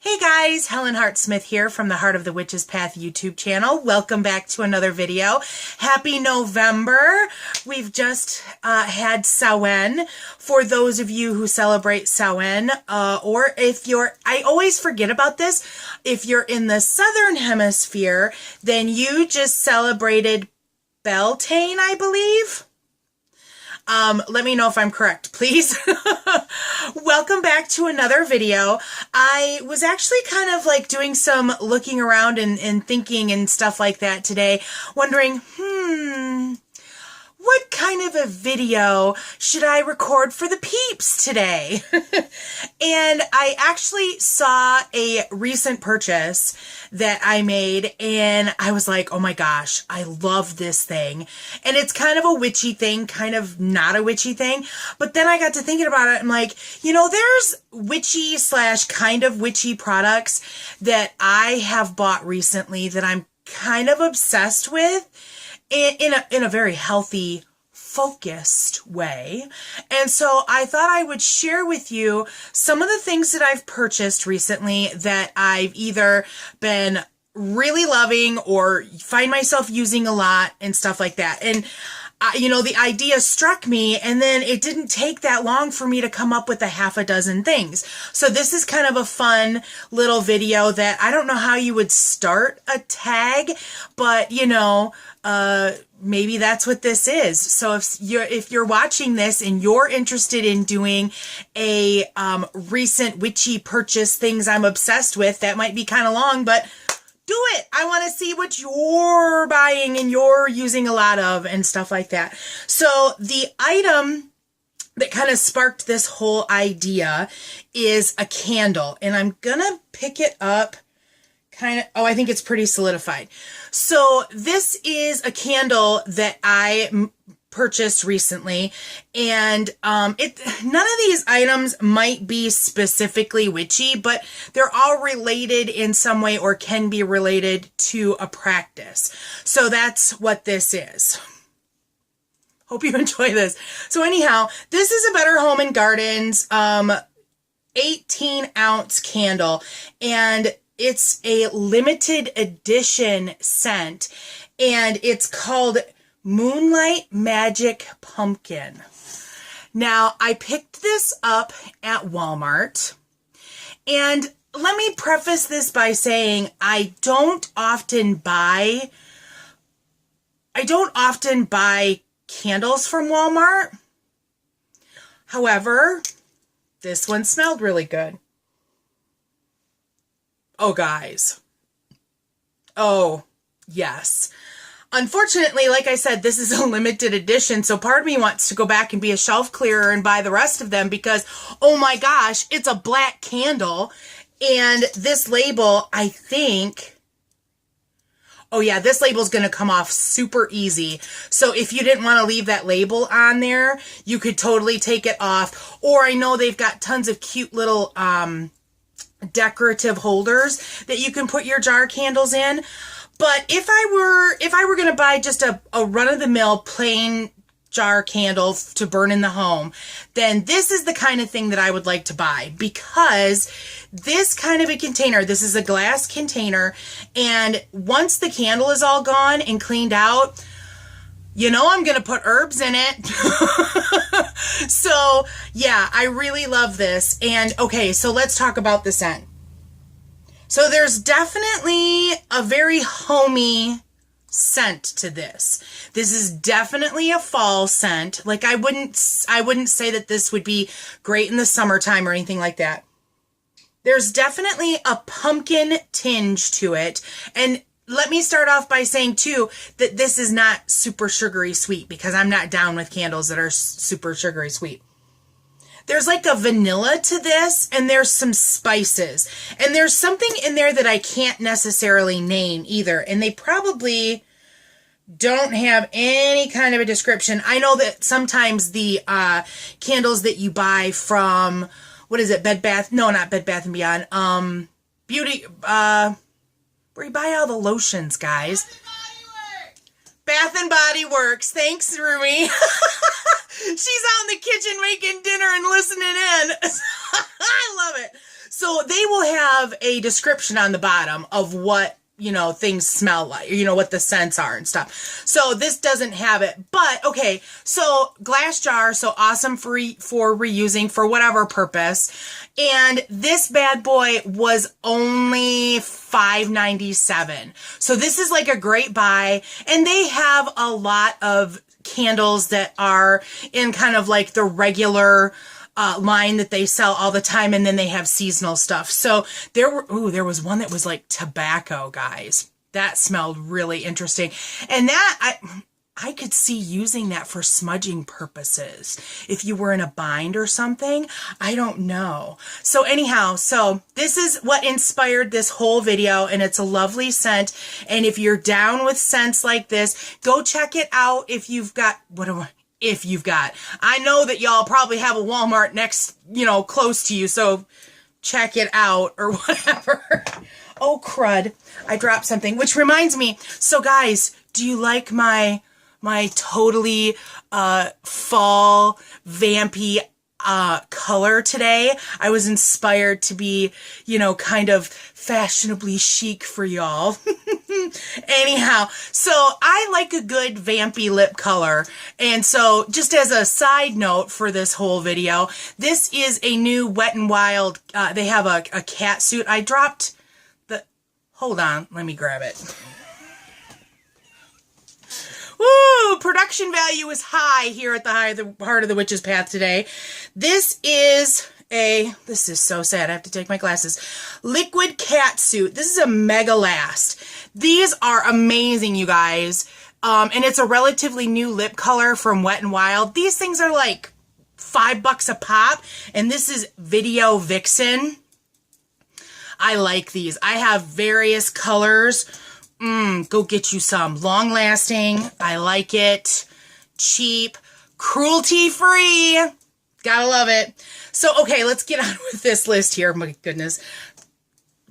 Hey guys, Helen Hart Smith here from the Heart of the Witch's Path YouTube channel. Welcome back to another video. Happy November. We've just had Samhain. For those of you who celebrate Samhain, or if you're, I always forget about this, if you're in the Southern Hemisphere, then you just celebrated Beltane, I believe. Let me know if I'm correct, please. Welcome back to another video. I was actually kind of like doing some looking around and thinking and stuff like that today, wondering, what kind of a video should I record for the peeps today? And I actually saw a recent purchase that I made and I was like, oh my gosh, I love this thing. And it's kind of a witchy thing, kind of not a witchy thing. But then I got to thinking about it. I'm like, you know, there's witchy / kind of witchy products that I have bought recently that I'm kind of obsessed with. In a very healthy, focused way. And so I thought I would share with you some of the things that I've purchased recently that I've either been really loving or find myself using a lot and stuff like that. And you know, the idea struck me, and then it didn't take that long for me to come up with a half a dozen things. So this is kind of a fun little video that I don't know how you would start a tag, but you know, maybe that's what this is. So if you're watching this and you're interested in doing a recent witchy purchase things I'm obsessed with, that might be kind of long, but do it. I want to see what you're buying and you're using a lot of and stuff like that. So the item that kind of sparked this whole idea is a candle, and I'm going to pick it up I think it's pretty solidified. So this is a candle that I purchased recently, and none of these items might be specifically witchy, but they're all related in some way or can be related to a practice. So that's what this is. Hope you enjoy this. So anyhow, this is a Better Home and Gardens 18-ounce candle, and it's a limited edition scent, and it's called Moonlight Magic Pumpkin. Now, I picked this up at Walmart, and let me preface this by saying I don't often buy candles from Walmart. However, this one smelled really good. Oh, guys. Oh, yes. Unfortunately, like I said, this is a limited edition, so part of me wants to go back and be a shelf clearer and buy the rest of them because, oh my gosh, it's a black candle, and this label, I think, oh yeah, this label's going to come off super easy. So if you didn't want to leave that label on there, you could totally take it off. Or I know they've got tons of cute little decorative holders that you can put your jar candles in. But if I were going to buy just a run-of-the-mill plain jar candle to burn in the home, then this is the kind of thing that I would like to buy, because this kind of a container, this is a glass container, and once the candle is all gone and cleaned out, you know I'm going to put herbs in it. So, yeah, I really love this. And, okay, so let's talk about the scent. So there's definitely a very homey scent to this. This is definitely a fall scent. Like I wouldn't say that this would be great in the summertime or anything like that. There's definitely a pumpkin tinge to it. And let me start off by saying too that this is not super sugary sweet, because I'm not down with candles that are super sugary sweet. There's like a vanilla to this, and there's some spices. And there's something in there that I can't necessarily name either. And they probably don't have any kind of a description. I know that sometimes the candles that you buy from, what is it, Bed Bath? No, not Bed Bath & Beyond. Beauty, where you buy all the lotions, guys. Bath and Body Works. Thanks, Rumi. She's out in the kitchen making dinner and listening in. I love it. So they will have a description on the bottom of what, you know, things smell like, you know, what the scents are and stuff. So this doesn't have it, but okay. So glass jar, so awesome for reusing for whatever purpose. And this bad boy was only $5.97. So this is like a great buy. And they have a lot of candles that are in kind of like the regular line that they sell all the time, and then they have seasonal stuff. So there was one that was like tobacco, guys. That smelled really interesting. And that I could see using that for smudging purposes. If you were in a bind or something, I don't know. So anyhow, so this is what inspired this whole video, and it's a lovely scent. And if you're down with scents like this, go check it out if you've got, I know that y'all probably have a Walmart next, you know, close to you, so check it out or whatever. Oh, crud. I dropped something, which reminds me. So guys, do you like my totally fall vampy color today? I was inspired to be, you know, kind of fashionably chic for y'all. Anyhow, so I like a good vampy lip color. And so just as a side note for this whole video, this is a new Wet n Wild. They have a cat suit. I dropped the, hold on, let me grab it. Woo! Production value is high here at the Heart of the Witch's Path today. This is so sad. I have to take my glasses. Liquid cat suit. This is a Mega Last. These are amazing, you guys. And it's a relatively new lip color from Wet n Wild. These things are like $5 a pop. And this is Video Vixen. I like these. I have various colors. Go get you some. Long lasting. I like it. Cheap. Cruelty free. Gotta love it. So, okay, let's get on with this list here. My goodness.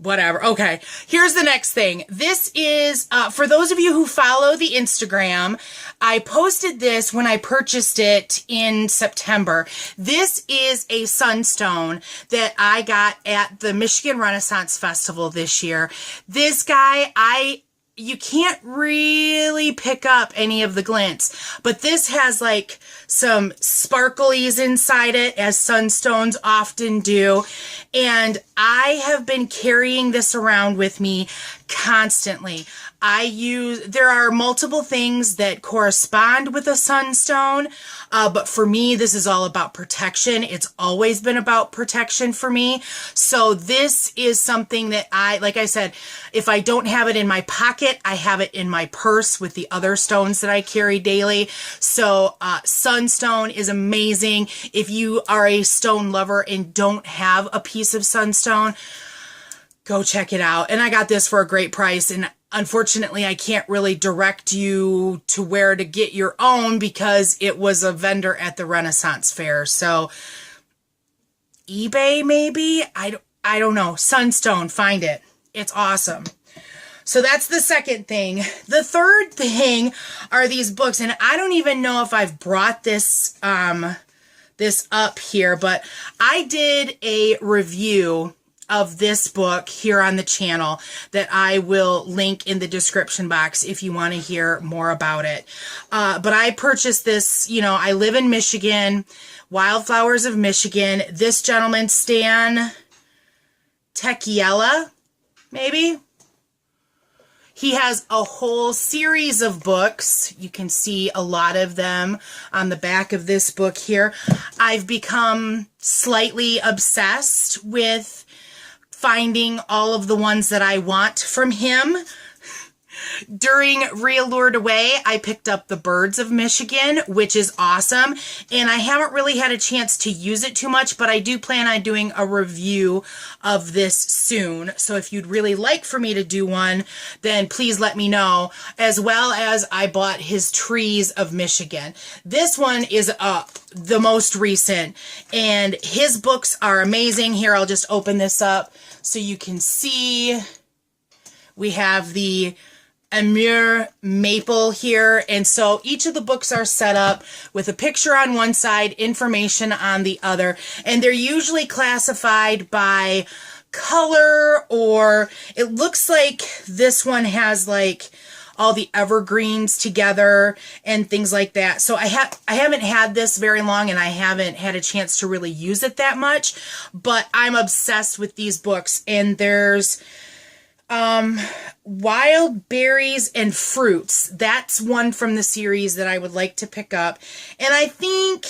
Whatever. Okay, here's the next thing. This is, for those of you who follow the Instagram, I posted this when I purchased it in September. This is a sunstone that I got at the Michigan Renaissance Festival this year. This guy, you can't really pick up any of the glints, but this has like some sparklies inside it, as sunstones often do. And I have been carrying this around with me constantly. There are multiple things that correspond with a sunstone, but for me, this is all about protection. It's always been about protection for me. So this is something that like I said, if I don't have it in my pocket, I have it in my purse with the other stones that I carry daily. So sunstone is amazing. If you are a stone lover and don't have a piece of sunstone, go check it out. And I got this for a great price. And unfortunately, I can't really direct you to where to get your own because it was a vendor at the Renaissance Fair. So eBay, maybe? I don't know. Sunstone, find it. It's awesome. So that's the second thing. The third thing are these books. And I don't even know if I've brought this up here, but I did a review of this book here on the channel that I will link in the description box if you want to hear more about it. But I purchased this, you know, I live in Michigan, Wildflowers of Michigan. This gentleman, Stan Tekiela, maybe? He has a whole series of books. You can see a lot of them on the back of this book here. I've become slightly obsessed with finding all of the ones that I want from him. During Relured Away, I picked up The Birds of Michigan, which is awesome. And I haven't really had a chance to use it too much, but I do plan on doing a review of this soon. So if you'd really like for me to do one, then please let me know. As well as I bought his Trees of Michigan. This one is the most recent, and his books are amazing. Here, I'll just open this up so you can see. We have the Amur maple here. And so each of the books are set up with a picture on one side, information on the other. And they're usually classified by color, or it looks like this one has like all the evergreens together and things like that. So I haven't had this very long, and I haven't had a chance to really use it that much, but I'm obsessed with these books. And there's Wild Berries and Fruits. That's one from the series that I would like to pick up. And I think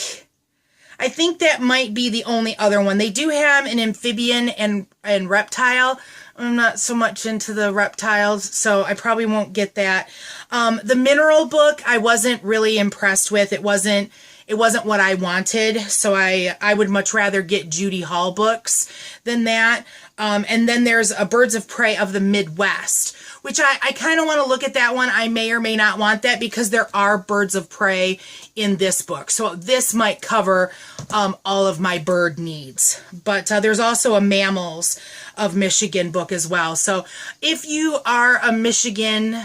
that might be the only other one. They do have an amphibian and reptile. I'm not so much into the reptiles, so I probably won't get that. The mineral book, I wasn't really impressed with. It wasn't what I wanted, so I would much rather get Judy Hall books than that. And then there's a Birds of Prey of the Midwest, which I kind of want to look at that one. I may or may not want that because there are birds of prey in this book. So this might cover all of my bird needs. But there's also a Mammals of Michigan book as well. So if you are a Michigan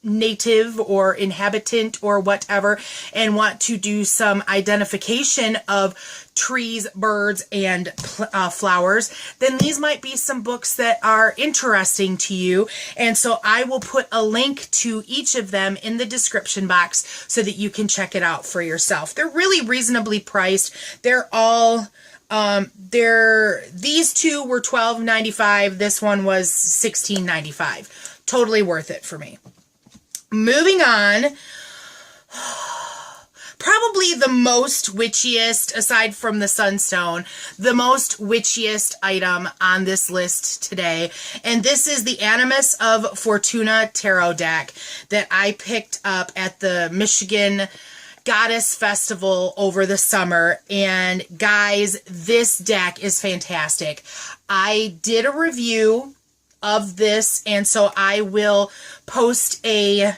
native or inhabitant or whatever and want to do some identification of trees, birds, and flowers, then these might be some books that are interesting to you. And so I will put a link to each of them in the description box so that you can check it out for yourself. They're really reasonably priced. They're all these two were $12.95. This one was $16.95. Totally worth it for me. Moving on, probably the most witchiest, aside from the Sunstone, the most witchiest item on this list today. And this is the Animalis of Fortuna tarot deck that I picked up at the Michigan Goddess Festival over the summer. And guys, this deck is fantastic. I did a review of this, and so I will post a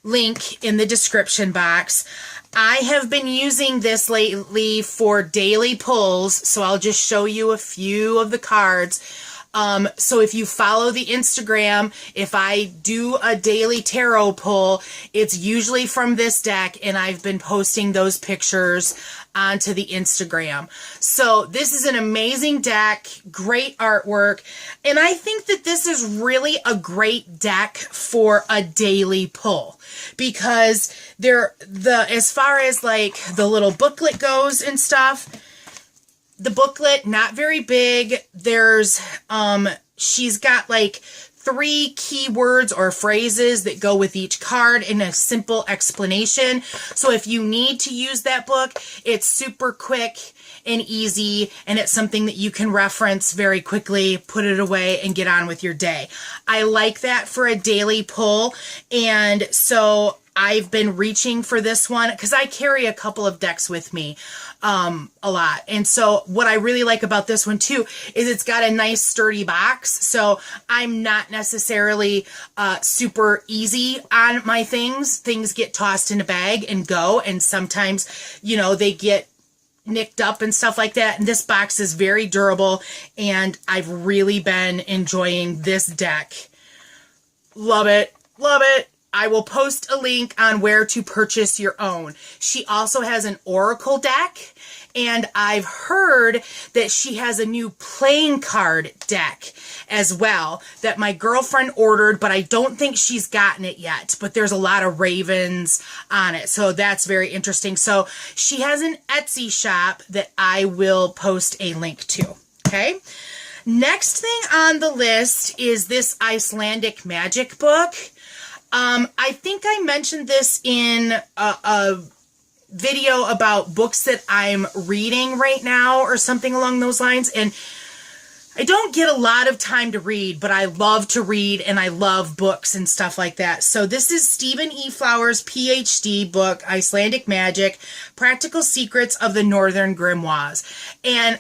link in the description box. I have been using this lately for daily pulls, so I'll just show you a few of the cards. So if you follow the Instagram, if I do a daily tarot pull, it's usually from this deck, and I've been posting those pictures onto the Instagram. So this is an amazing deck, great artwork, and I think that this is really a great deck for a daily pull because as far as like the little booklet goes and stuff, the booklet, not very big. There's, she's got like 3 keywords or phrases that go with each card in a simple explanation. So if you need to use that book, it's super quick and easy, and it's something that you can reference very quickly, put it away, and get on with your day. I like that for a daily pull, and so I've been reaching for this one because I carry a couple of decks with me a lot. And so what I really like about this one too is it's got a nice sturdy box. So I'm not necessarily super easy on my things. Things get tossed in a bag and go. And sometimes, you know, they get nicked up and stuff like that. And this box is very durable, and I've really been enjoying this deck. Love it. Love it. I will post a link on where to purchase your own. She also has an Oracle deck, and I've heard that she has a new playing card deck as well that my girlfriend ordered, but I don't think she's gotten it yet. But there's a lot of ravens on it, so that's very interesting. So she has an Etsy shop that I will post a link to, okay? Next thing on the list is this Icelandic Magic book. I think I mentioned this in a video about books that I'm reading right now or something along those lines. And I don't get a lot of time to read, but I love to read and I love books and stuff like that. So this is Stephen E. Flowers' PhD book, Icelandic Magic, Practical Secrets of the Northern Grimoires. And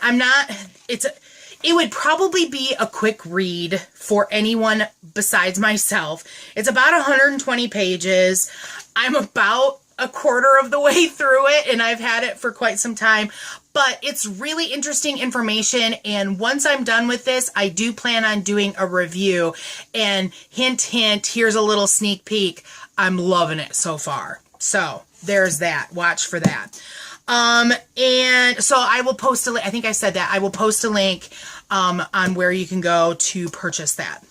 it would probably be a quick read for anyone besides myself. It's about 120 pages. I'm about a quarter of the way through it, and I've had it for quite some time. But it's really interesting information, and once I'm done with this, I do plan on doing a review. And hint, hint, here's a little sneak peek. I'm loving it so far. So there's that. Watch for that. And so I will post a link. I think I said that. I will post a link on where you can go to purchase that.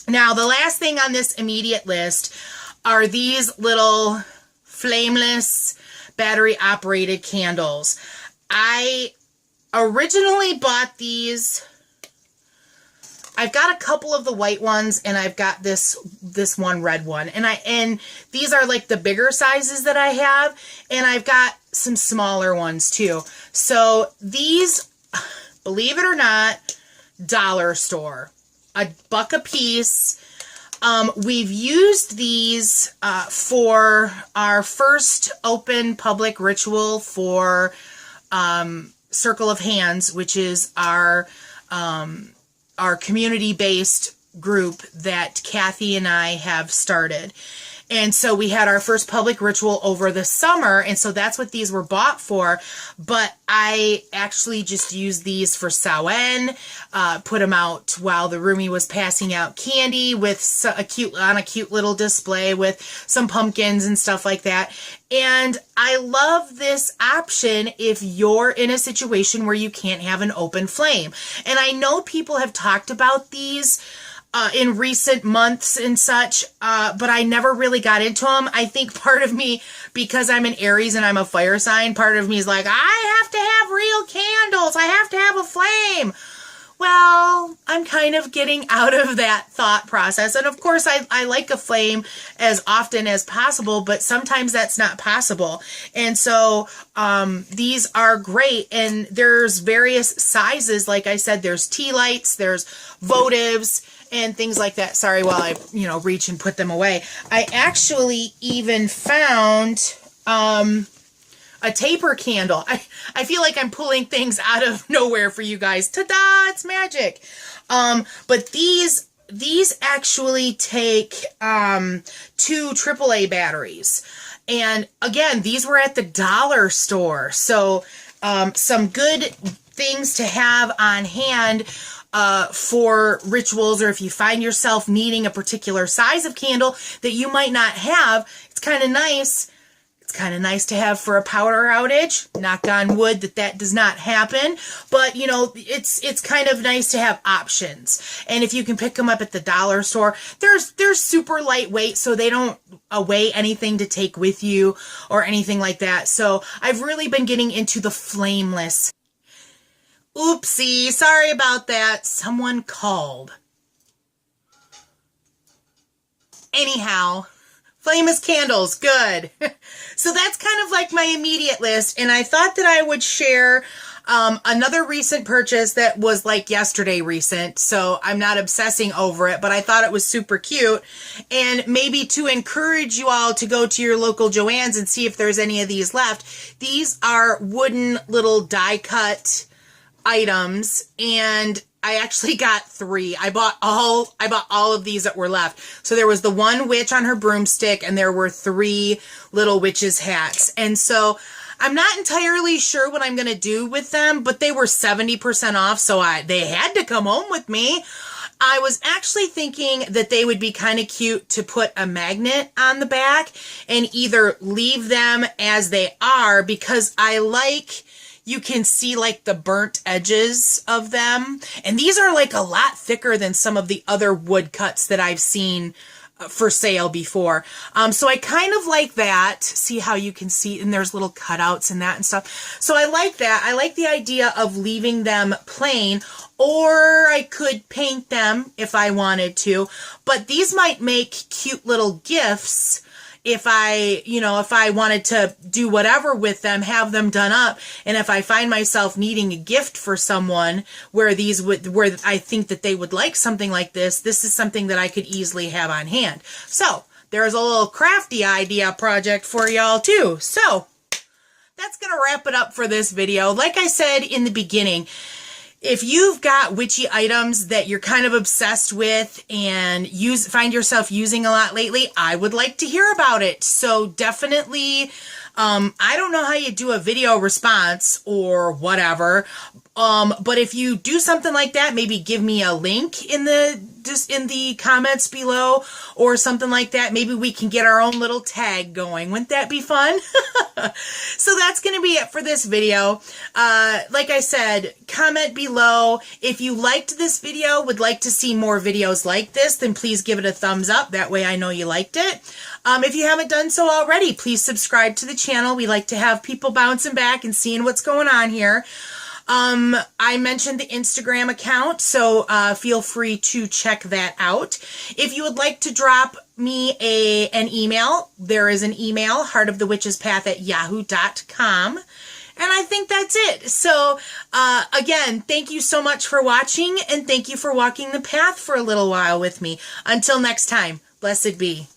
Now, the last thing on this immediate list are these little flameless battery-operated candles. I originally bought these. I've got a couple of the white ones, and I've got this one red one. And these are like the bigger sizes that I have, and I've got some smaller ones too. So these, believe it or not, dollar store, $1 a piece. We've used these for our first open public ritual for Circle of Hands, which is our community-based group that Kathy and I have started. And so we had our first public ritual over the summer, and so that's what these were bought for. But I actually just used these for Samhain, put them out while the roomie was passing out candy with a cute little display with some pumpkins and stuff like that. And I love this option if you're in a situation where you can't have an open flame. And I know people have talked about these in recent months and such, but I never really got into them. I think part of me, because I'm an Aries and I'm a fire sign, part of me is like, I have to have real candles. I have to have a flame. Well, I'm kind of getting out of that thought process. And of course, I like a flame as often as possible, but sometimes that's not possible. And so these are great. And there's various sizes. Like I said, there's tea lights, there's votives, and things like that. Sorry, while I, reach and put them away. I actually even found a taper candle. I feel like I'm pulling things out of nowhere for you guys. Ta-da! It's magic. But these actually take 2 AAA batteries. And again, these were at the dollar store. So some good things to have on hand for rituals, or if you find yourself needing a particular size of candle that you might not have. It's kind of nice. It's kind of nice to have for a power outage. Knock on wood that does not happen. But, it's kind of nice to have options. And if you can pick them up at the dollar store, they're super lightweight, so they don't weigh anything to take with you or anything like that. So I've really been getting into the flameless. Oopsie, sorry about that. Someone called. Anyhow, Flameless Candles, good. So that's kind of like my immediate list, and I thought that I would share another recent purchase that was like yesterday recent, so I'm not obsessing over it, but I thought it was super cute, and maybe to encourage you all to go to your local Joann's and see if there's any of these left. These are wooden little die-cut items, and I actually got 3. I bought all of these that were left. So there was the one witch on her broomstick, and there were 3 little witches' hats. And so I'm not entirely sure what I'm going to do with them, but they were 70% off, so they had to come home with me. I was actually thinking that they would be kind of cute to put a magnet on the back and either leave them as they are, because I like... You can see like the burnt edges of them. And these are like a lot thicker than some of the other woodcuts that I've seen for sale before. So I kind of like that. See how you can see, and there's little cutouts and that and stuff. So I like that. I like the idea of leaving them plain, or I could paint them if I wanted to. But these might make cute little gifts if I wanted to do whatever with them, have them done up, and if I find myself needing a gift for someone where I think that they would like something like this is something that I could easily have on hand. So there's a little crafty idea project for y'all too. So that's going to wrap it up for this video. Like I said in the beginning, if you've got witchy items that you're kind of obsessed with and find yourself using a lot lately, I would like to hear about it. So definitely, I don't know how you do a video response or whatever, but if you do something like that, maybe give me a link in the comments below or something like that. Maybe we can get our own little tag going. Wouldn't that be fun? So that's going to be it for this video. Like I said, comment below. If you liked this video, would like to see more videos like this, then please give it a thumbs up. That way I know you liked it. If you haven't done so already, please subscribe to the channel. We like to have people bouncing back and seeing what's going on here. I mentioned the Instagram account, so feel free to check that out. If you would like to drop me an email, there is an email, heartofthewitchespath@yahoo.com. And I think that's it. So, again, thank you so much for watching, and thank you for walking the path for a little while with me. Until next time, blessed be.